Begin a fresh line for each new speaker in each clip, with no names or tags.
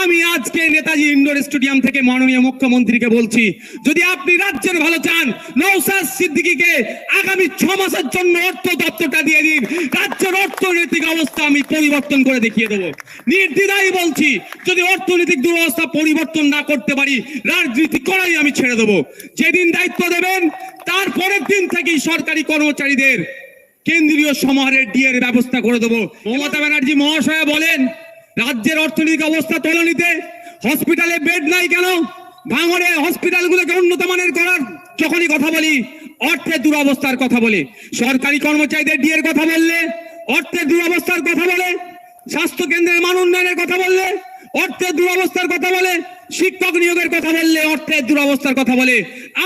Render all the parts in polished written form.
আমি আজকে Netaji indoor stadium থেকে মাননীয় মুখ্যমন্ত্রীকে বলছি, যদি আপনি রাজ্যের ভালো চান, নওশাদ সিদ্দিকীকে আগামী 6 মাসের জন্য অর্থ দপ্তরটা দিয়ে দিন। রাজ্যের অর্থনৈতিক অবস্থা আমি পরিবর্তন করে দেখিয়ে দেবো। নির্দ্বিধায় বলছি, যদি অর্থনৈতিক দুরবস্থা পরিবর্তন না করতে পারি, রাজনীতি করাই আমি ছেড়ে দেবো। যেদিন দায়িত্ব দেবেন তার পরের দিন থেকেই সরকারি কর্মচারীদের কেন্দ্রীয় সমাহারের ডিএর ব্যবস্থা করে দেবো। মমতা ব্যানার্জি মহাশয়া বলেন, রাজ্যের অর্থনৈতিক অবস্থা তলানিতে, হসপিটালে বেড নাই কেন, ভাঙড়ে হসপিটালগুলোকে উন্নত মানের করার যখনই কথা বলি অর্থের দুরবস্থার কথা বলে, সরকারি কর্মচারীদের ডিএর কথা বললে অর্থের দুরবস্থার কথা বলে, স্বাস্থ্য কেন্দ্রের মান উন্নয়নের কথা বললে অর্থের দুরবস্থার কথা বলে, শিক্ষক নিয়োগের কথা বললে অর্থের দুরবস্থার কথা বলে।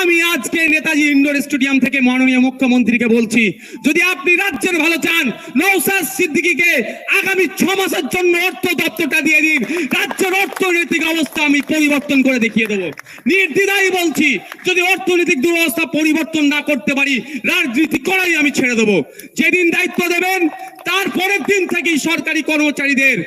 আমি আজকে নেতাজি ইন্ডোর স্টেডিয়াম থেকে মাননীয় মুখ্যমন্ত্রীকে বলছি, যদি আপনি রাজ্যের ভালো চান, নওশাদ সিদ্দিকীকে আগামী 6 মাসের জন্য অর্থ দপ্তরটা দিয়ে দিন। রাজ্যের অর্থনৈতিক অবস্থা আমি পরিবর্তন করে দেখিয়ে দেবো। নির্দ্বিধায় বলছি, যদি অর্থনৈতিক দুরবস্থা পরিবর্তন না করতে পারি, রাজনীতি করাই আমি ছেড়ে দেবো। যেদিন দায়িত্ব দেবেন তার পরের দিন থেকেই সরকারি কর্মচারীদের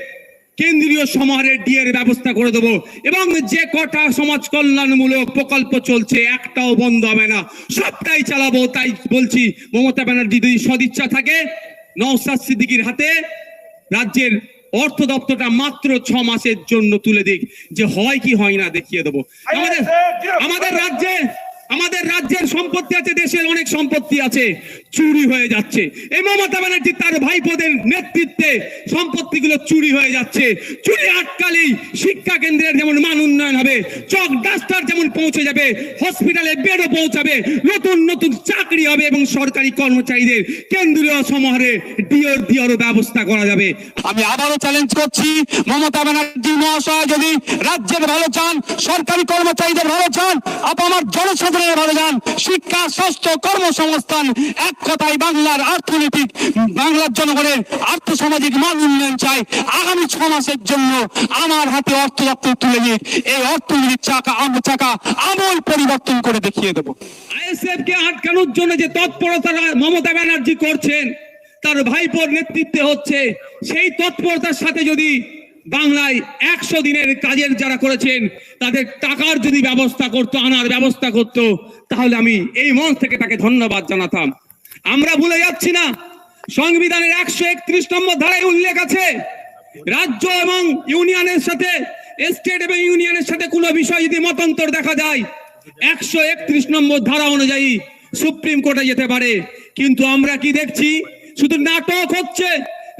কেন্দ্রীয় সমাহারের ডিএর ব্যবস্থা করে দেবো। এবং যে কটা সমাজ কল্যাণমূলক প্রকল্প চলছে একটাও বন্ধ হবে না, সবটাই চালাবো। তাই বলছি, মমতা ব্যানার্জি যদি সদিচ্ছা থাকে, নওশাদ সিদ্দিকীর হাতে রাজ্যের অর্থ দপ্তরটা মাত্র 6 মাসের জন্য তুলে দিক, যে হয় কি হয় না দেখিয়ে দেবো। আমাদের রাজ্যের সম্পত্তি আছে, দেশের অনেক সম্পত্তি আছে, চুরি হয়ে যাচ্ছে। এই মমতা ব্যানার্জি তার ভাইপোদের নেতৃত্বে সম্পত্তিগুলো চুরি হয়ে যাচ্ছে। চুরি আটকালেই শিক্ষা কেন্দ্রের যেমন মান উন্নয়ন হবে, চক ডাস্টার যেমন পৌঁছে যাবে, হসপিটালে বেডও পৌঁছাবে, নতুন নতুন চাকরি হবে এবং সরকারি কর্মচারীদের কেন্দ্রীয় সমাহারে ডিওর ব্যবস্থা করা যাবে।
আমি আবারও চ্যালেঞ্জ করছি, মমতা ব্যানার্জি মহাশয় যদি রাজ্যের ভালো চান, সরকারি কর্মচারীদের ভালো চান, আমার জনসাধারণ ভালো চান, শিক্ষা, স্বাস্থ্য, কর্মসংস্থান, এক কথায় বাংলার অর্থনৈতিক, বাংলার জনগণের আর্থসামাজিক মান উন্নয়ন চাই, আগামী 6 মাসের জন্য আমার হাতে অর্থ দপ্তর তুলে দিয়ে এই অর্থনৈতিক চাকা আমূল পরিবর্তন করে দেখিয়ে দেবো।
আইএসএফ কে আটকানোর জন্য যে তৎপরতা মমতা ব্যানার্জি করছেন, তার ভাইপোর নেতৃত্বে হচ্ছে, সেই তৎপরতার সাথে যদি বাংলায় 100 দিনের কাজের যারা করেছেন তাদের টাকার যদি আনার ব্যবস্থা করত, তাহলে আমি এই মঞ্চ থেকে তাকে ধন্যবাদ জানাতাম। আমরা ভুলে যাচ্ছি না, সংবিধানের 131 নম্বর ধারায় উল্লেখ আছে, রাজ্য এবং ইউনিয়নের সাথে, স্টেট এবং ইউনিয়নের সাথে কোনো বিষয় যদি মতান্তর দেখা যায় 131 নম্বর ধারা অনুযায়ী সুপ্রিম কোর্টে যেতে পারে। কিন্তু আমরা কি দেখছি, শুধু নাটক হচ্ছে।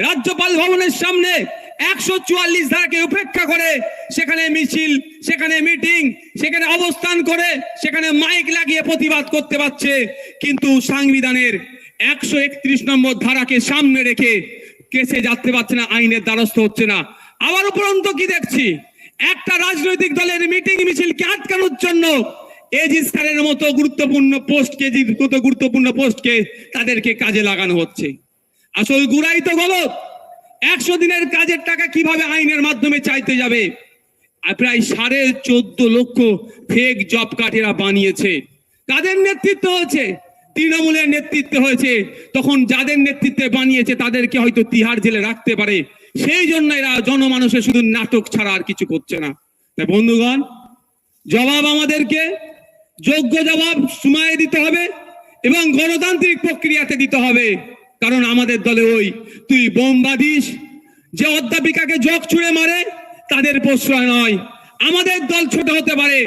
রাজ্যপাল ভবনের সামনে 144 ধারাকে উপেক্ষা করে সেখানে মিছিল, সেখানে মিটিং, সেখানে অবস্থান করে, সেখানে মাইক লাগিয়ে প্রতিবাদ করতে পারছে, কিন্তু সংবিধানের 131 নম্বর ধারাকে সামনে রেখে কেসে যেতে পারছে না, আইনের দ্বারস্থ হচ্ছে না। আবার উপরন্ত কি দেখছি, একটা রাজনৈতিক দলের মিটিং মিছিলকে আটকানোর জন্য এজিজ স্যারের মতো গুরুত্বপূর্ণ পোস্টকে তাদেরকে কাজে লাগানো হচ্ছে। আসল গুড়াই তো গলত। 100 দিনের কাজের টাকা কিভাবে আইনের মাধ্যমে চাইতে যাবে? প্রায় 14.5 লক্ষ ফেক জব কার্ড এরা বানিয়েছে। কাদের নেতৃত্ব হয়েছে? তৃণমূলের নেতৃত্বে হয়েছে। তখন যাদের নেতৃত্বে বানিয়েছে তাদেরকে হয়তো তিহার জেলে রাখতে পারে, সেই জন্য এরা জনমানুষের শুধু নাটক ছাড়া আর কিছু করছে না। তাই বন্ধুগণ, জবাব আমাদেরকে যোগ্য জবাব সময়ে দিতে হবে এবং গণতান্ত্রিক প্রক্রিয়াতে দিতে হবে। কারণ আমাদের দলে ওই তুই বোম বাঁধিস, যে অধ্যাপিকাকে জগ ছুঁড়ে মারে তাদের প্রশ্রয় নয়। আমাদের দল ছোট হতে পারে,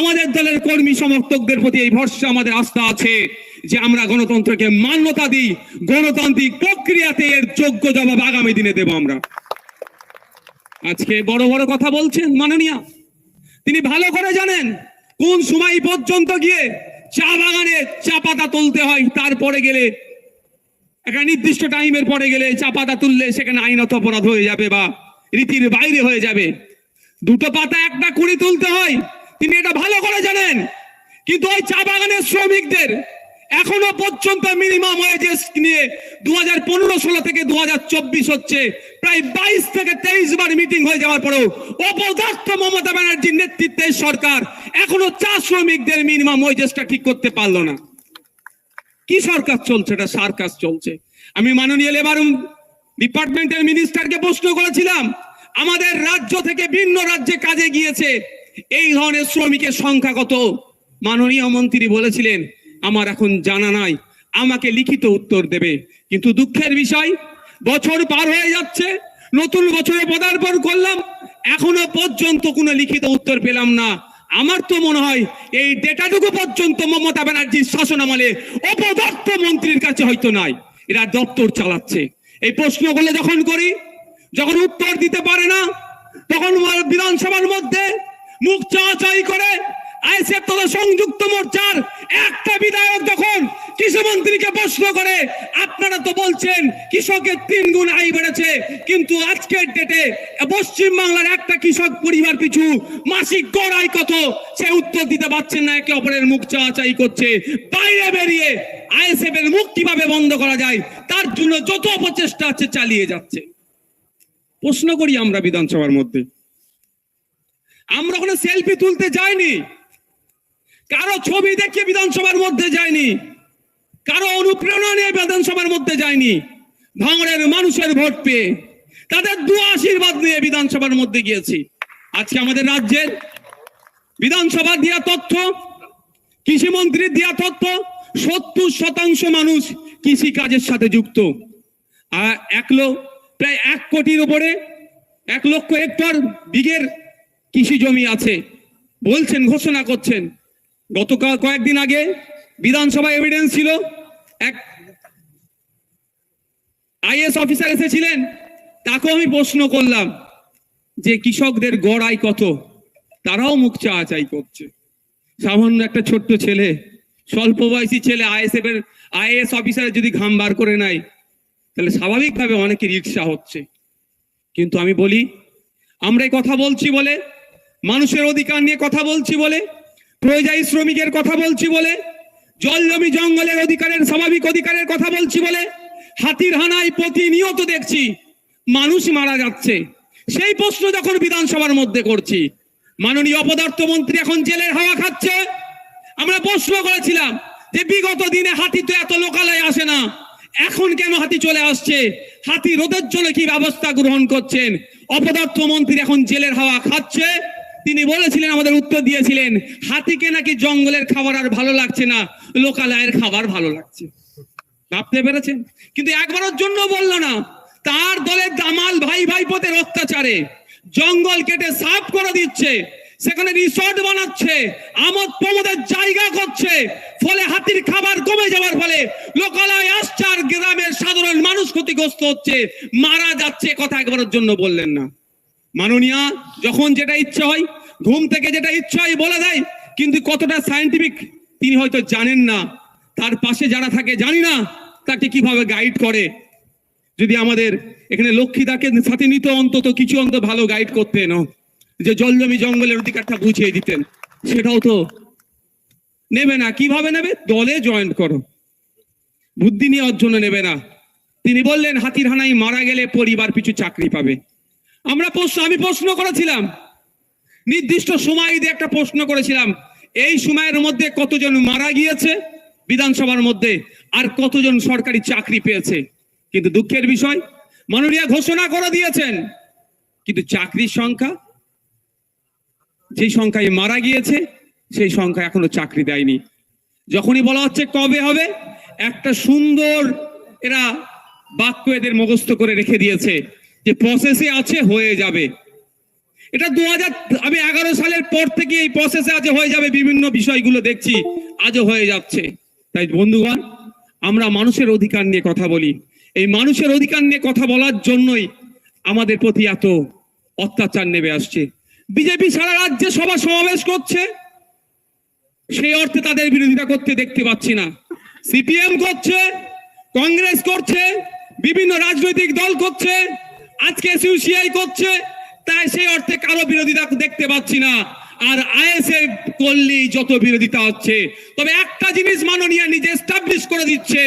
আমাদের দলের কর্মী সমর্থকদের প্রতি এই ভরসা, আমাদের আস্থা আছে যে আমরা গণতন্ত্রকে মান্যতা দিই, গণতান্ত্রিক প্রক্রিয়াতে এর যোগ্য জবাব আগামী দিনে দেব আমরা। আজকে বড় বড় কথা বলছেন মাননীয়া, তিনি ভালো করে জানেন কোন সময় পর্যন্ত গিয়ে চা বাগানে চা পাতা তুলতে হয়, তারপরে গেলে একটা নির্দিষ্ট টাইমের পরে গেলে চা পাতা তুললে সেখানে আইনত অপরাধ হয়ে যাবে বা রীতির বাইরে হয়ে যাবে। 2টো পাতা একটা কুড়ি তুলতে হয়, তিনি এটা ভালো করে জানেন। কিন্তু ওই চা বাগানের শ্রমিকদের এখনো পর্যন্ত মিনিমাম ওয়েজেস নিয়ে 2015-16 থেকে 2024 হচ্ছে, প্রায় 22 থেকে 23 বার মিটিং হয়ে যাওয়ার পরেও অপদার্থ মমতা ব্যানার্জির নেতৃত্বে সরকার এখনো চা শ্রমিকদের মিনিমাম ওয়েজেসটা ঠিক করতে পারলো না। কি সরকার চলছে? এটা সার্কাস চলছে। আমি মাননীয় লেবার ডিপার্টমেন্টের মিনিস্টারকে প্রশ্ন করেছিলাম, আমাদের রাজ্য থেকে ভিন্ন রাজ্যে কাজে গিয়েছে, এই ধরনের শ্রমিকের সংখ্যা কত? মাননীয় মন্ত্রী বলেছিলেন আমার এখন জানা নাই, আমাকে লিখিত উত্তর দেবে। কিন্তু দুঃখের বিষয়, বছর পার হয়ে যাচ্ছে, নতুন বছরে পদার্পণ করলাম, এখনো পর্যন্ত কোনো লিখিত উত্তর পেলাম না। আমার তো মনে হয় এই ডেটাটুকু পর্যন্ত মমতা ব্যানার্জির শাসনামলে অপদস্থ মন্ত্রীর কাছে হয়তো নাই, এরা দপ্তর চালাচ্ছে। এই প্রশ্নগুলো যখন করি, যখন উত্তর দিতে পারে না, তখন বিধানসভার মধ্যে মুখ চাওয়াচাই করে আইএসএফ তথা সংযুক্ত মোর্চার একটা বিধায়ক যখন কৃষিমন্ত্রীকে প্রশ্ন করে, আপনারা তো বলছেন কৃষকের 3 গুণ আয় বেড়েছে, কিন্তু আজকের ডেটে পশ্চিম বাংলার একটা কৃষক পরিবার পিছু মাসিক গড় আয় কত, সে উত্তর দিতে পারছেন না, একে অপরের মুখ চাওয়াচাই করছে। বাইরে বেরিয়ে আইএসএফ এর মুখ কিভাবে বন্ধ করা যায় তার জন্য যত অপচেষ্টা আছে চালিয়ে যাচ্ছে। প্রশ্ন করি আমরা বিধানসভার মধ্যে, আমরা কোনো সেলফি তুলতে যাইনি, কারো ছবি দেখে বিধানসভার মধ্যে যায়নি, কারো অনুপ্রেরণা নিয়ে বিধানসভার মধ্যে যায়নি, ভাঙড়ের মানুষের ভোট পেয়ে তাদের দোয়া আশীর্বাদ নিয়ে বিধানসভার মধ্যে গিয়েছি। আজকে আমাদের রাজ্যের বিধানসভা দেওয়া তথ্য, কৃষিমন্ত্রীর দেওয়া তথ্য, 70% মানুষ কৃষি কাজের সাথে যুক্ত। আর প্রায় 1 কোটির উপরে 1 লক্ষ হেক্টর বিঘের কৃষি জমি আছে বলছেন, ঘোষণা করছেন। গতকাল কয়েকদিন আগে বিধানসভা এভিডেন্স ছিল, এক আইএস অফিসার এসেছিলেন, তাকেও আমি প্রশ্ন করলাম যে কৃষকদের গড় আয় কত, তারাও মুখ চাওয়াচাই করছে। সামান্য একটা ছোট্ট ছেলে, স্বল্প বয়সী ছেলে আইএস অফিসারের যদি ঘাম বার করে নেয়, তাহলে স্বাভাবিকভাবে অনেকে রিকশা হচ্ছে। কিন্তু আমি বলি, আমরা এই কথা বলছি বলে, মানুষের অধিকার নিয়ে কথা বলছি বলে, পরিযায়ী শ্রমিকের কথা বলছি বলে, জল জমি জঙ্গলের অধিকারের, স্বাভাবিক অধিকারের কথা বলছি বলে, হাতির হানায় প্রতিনিয়ত দেখছি মানুষ মারা যাচ্ছে। সেই প্রশ্ন যখন বিধানসভার মধ্যে করছি, মাননীয় অপদার্থ মন্ত্রী এখন জেলের হাওয়া খাচ্ছে। আমরা প্রশ্ন করেছিলাম যে বিগত দিনে হাতি তো এত লোকালয়ে আসে না, এখন কেন হাতি চলে আসছে, হাতি রোধের জন্য কি ব্যবস্থা গ্রহণ করছেন? অপদার্থ মন্ত্রী এখন জেলের হাওয়া খাচ্ছে। তিনি বলেছিলেন, আমাদের উত্তর দিয়েছিলেন, হাতিকে নাকি জঙ্গলের খাবার আর ভালো লাগছে না, লোকালয়ের খাবার ভালো লাগছে। ভাবতে পেরেছেন? কিন্তু একবারের জন্য বললো না, তার দলের দামাল ভাই ভাইপোদের অত্যাচারে জঙ্গল কেটে সাফ করে দিচ্ছে, সেখানে রিসর্ট বানাচ্ছে, আমোদ প্রমোদের জায়গা করছে, ফলে হাতির খাবার কমে যাওয়ার ফলে লোকালয় আসছে আর গ্রামের সাধারণ মানুষ ক্ষতিগ্রস্ত হচ্ছে, মারা যাচ্ছে। কথা একবারের জন্য বললেন না। মাননীয়া যখন যেটা ইচ্ছা হয়, ঘুম থেকে যেটা ইচ্ছা হয় বলে দেয়, কিন্তু কতটা সায়েন্টিফিক তিনি হয়তো জানেন না, তার পাশে যারা থাকে জানি না তাকে কিভাবে গাইড করে। যদি আমাদের এখানে লক্ষ্মীদাকে সাথে নিত, অন্তত কিছু ভালো গাইড করতেন, যে জল জমি জঙ্গলের অধিকারটা বুঝিয়ে দিতেন, সেটাও তো নেবে না। কিভাবে নেবে? দলে জয়েন করো, বুদ্ধি নেওয়ার জন্য নেবে না। তিনি বললেন হাতির হানায় মারা গেলে পরিবার পিছু চাকরি পাবে। আমি প্রশ্ন করেছিলাম, নির্দিষ্ট সময় দিয়ে একটা প্রশ্ন করেছিলাম, এই সময়ের মধ্যে কতজন মারা গিয়েছে বিধানসভার মধ্যে, আর কতজন সরকারি চাকরি পেয়েছে। কিন্তু দুঃখের বিষয়, মাননীয় ঘোষণা করে দিয়েছেন, কিন্তু চাকরির সংখ্যা, যে সংখ্যায় মারা গিয়েছে সেই সংখ্যা এখনো চাকরি দেয়নি। যখনই বলা হচ্ছে কবে হবে, একটা সুন্দর এরা বাক্য এদের মুখস্থ করে রেখে দিয়েছে যে প্রসেসে আছে, হয়ে যাবে। এটা 2011 সালের পর থেকে এই প্রসেসে আছে, হয়ে যাবে। বিভিন্ন বিষয়গুলো দেখছি আজও হয়ে যাচ্ছে। তাই বন্ধুগণ, আমরা মানুষের অধিকার নিয়ে কথা বলি, এই মানুষের অধিকার নিয়ে কথা বলার জন্যই আমাদের প্রতি এত অত্যাচার নেমে আসছে। বিজেপি সারা রাজ্যে সভা সমাবেশ করছে, সেই অর্থে তাদের বিরোধিতা করতে দেখতে পাচ্ছি না। সিপিএম করছে, কংগ্রেস করছে, বিভিন্ন রাজনৈতিক দল করছে, আজকে সিউসিআই করছে, তাই সেই অর্থে কারো বিরোধিতা দেখতে পাচ্ছি না। আর আইএসএফ করলেই যত বিরোধিতা হচ্ছে। তবে একটা জিনিস মাননীয় নিজে এস্টাবলিশ করে দিচ্ছে,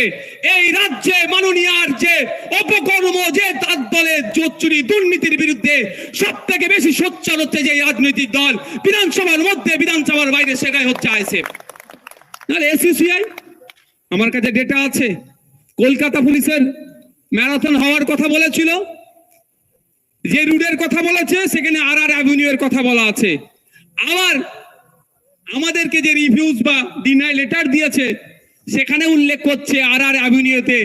এই রাজ্যে মাননীয়ার যে অপকর্ম, যে তার দলের চুরি দুর্নীতির বিরুদ্ধে সব থেকে বেশি সোচ্চার হচ্ছে যে রাজনৈতিক দল, বিধানসভার মধ্যে বিধানসভার বাইরে, সেটাই হচ্ছে আইএসএফ। নাহলে এসইসিআই, আমার কাছে ডেটা আছে, কলকাতা পুলিশের ম্যারাথন হওয়ার কথা বলেছিল, যে রুটের কথা বলেছে সেখানে আর অ্যাভিনিউ এর কথা বলা আছে। আবার আমাদেরকে যে রিভিউজ বা ডিনাই লেটার দিয়েছে সেখানে উল্লেখ করছে আর অ্যাভিনিউতে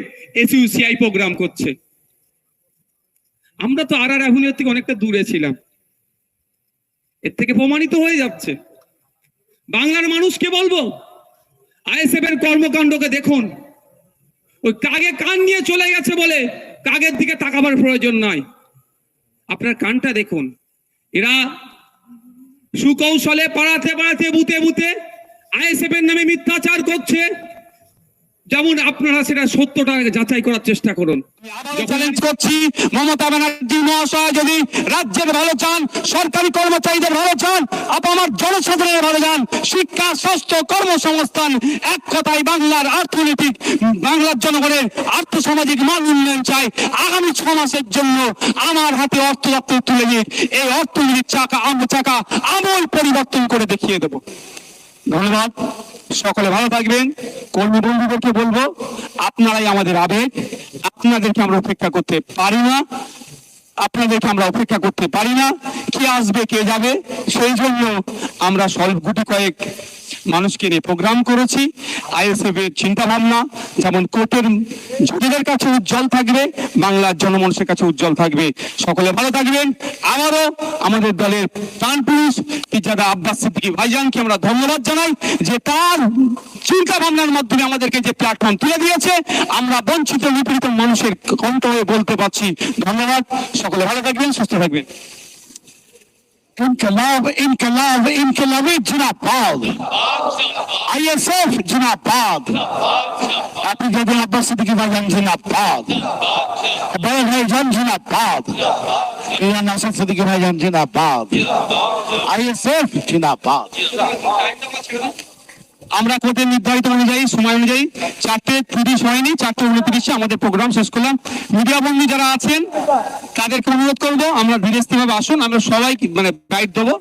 এসইউসিআই প্রোগ্রাম করছে। আমরা তো আর অ্যাভিনিউ থেকে অনেকটা দূরে ছিলাম, এর থেকে প্রমাণিত হয়ে যাচ্ছে। বাংলার মানুষকে বলবো, আইএসএফ এর কর্মকাণ্ডকে দেখুন। ওই কাগে কান নিয়ে চলে গেছে বলে কাগের দিকে তাকাবার প্রয়োজন নয়। আপনার কানটা দেখুন, এরা সুকৌশলে পাড়াতে পাড়াতে বুতে বুতে আইএসএফ এর নামে মিথ্যাচার করছে। যেমন আপনারা সেটা সত্যটা যাচাই করার চেষ্টা করুন।
আবারও চ্যালেঞ্জ করছি, মমতা ব্যানার্জি মহাশয় যদি রাজ্যের ভালো চান, সরকারি কর্মচারীদের ভালো চান, আমার জনসাধারণের ভালো চান, শিক্ষা, স্বাস্থ্য, কর্মসংস্থান, এক কথায় বাংলার অর্থনৈতিক, বাংলার জনগণের আর্থসামাজিক মান উন্নয়ন চাই, আগামী 6 মাসের জন্য আমার হাতে অর্থ দপ্তর তুলে দিয়ে এই অর্থনীতির চাকা আমূল পরিবর্তন করে দেখিয়ে দেব। ধন্যবাদ, সকলে ভালো থাকবেন। কর্মী বন্ধুদেরকে বলবো, আপনারাই আমাদের আবেগ, আপনাদেরকে আমরা উপেক্ষা করতে পারি না, কে আসবে কে যাবে, সেই জন্য আমরা স্বল্প গুটি কয়েক মানুষকে নিয়ে প্রোগ্রাম করেছি। আইএসএফ এর চিন্তা ভাবনা যেমন কোর্টের জুরিদের কাছে উজ্জ্বল থাকবে, বাংলার জনমানুষের কাছে উজ্জ্বল থাকবে। সকলে ভালো থাকবেন। আবারও আমাদের দলের প্রাণ পুরুষ পিজাদা আব্বাস সিদ্দিকী ভাইজানকে আমরা ধন্যবাদ জানাই যে তার চিন্তা ভাবনার মাধ্যমে আমাদেরকে যে প্ল্যাটফর্ম তুলে দিয়েছে, আমরা বঞ্চিত নিপীড়িত মানুষের কণ্ঠ হয়ে বলতে পারছি। ধন্যবাদ, সকলে ভালো থাকবেন, সুস্থ থাকবেন। इनकलाब इनकलाब इनकलाबी जिंदाबाद, आईएसएफ जिंदाबाद, पिजादा अब्बास सिद्दीकी भाईजान जिंदाबाद, बड़े भाईजान जिंदाबाद, पिया नासिर सिद्दीकी भाईजान जिंदाबाद, आईएसएफ जिंदाबाद। আমরা কোর্টের নির্ধারিত অনুযায়ী সময় অনুযায়ী 4:30 হয়নি, 4:29 আমাদের প্রোগ্রাম শেষ করলাম। মিডিয়া বন্ধু যারা আছেন তাদেরকে অনুরোধ করবো, আমরা ধীরে স্থিরভাবে আসুন, আমরা সবাই গাইড দেবো।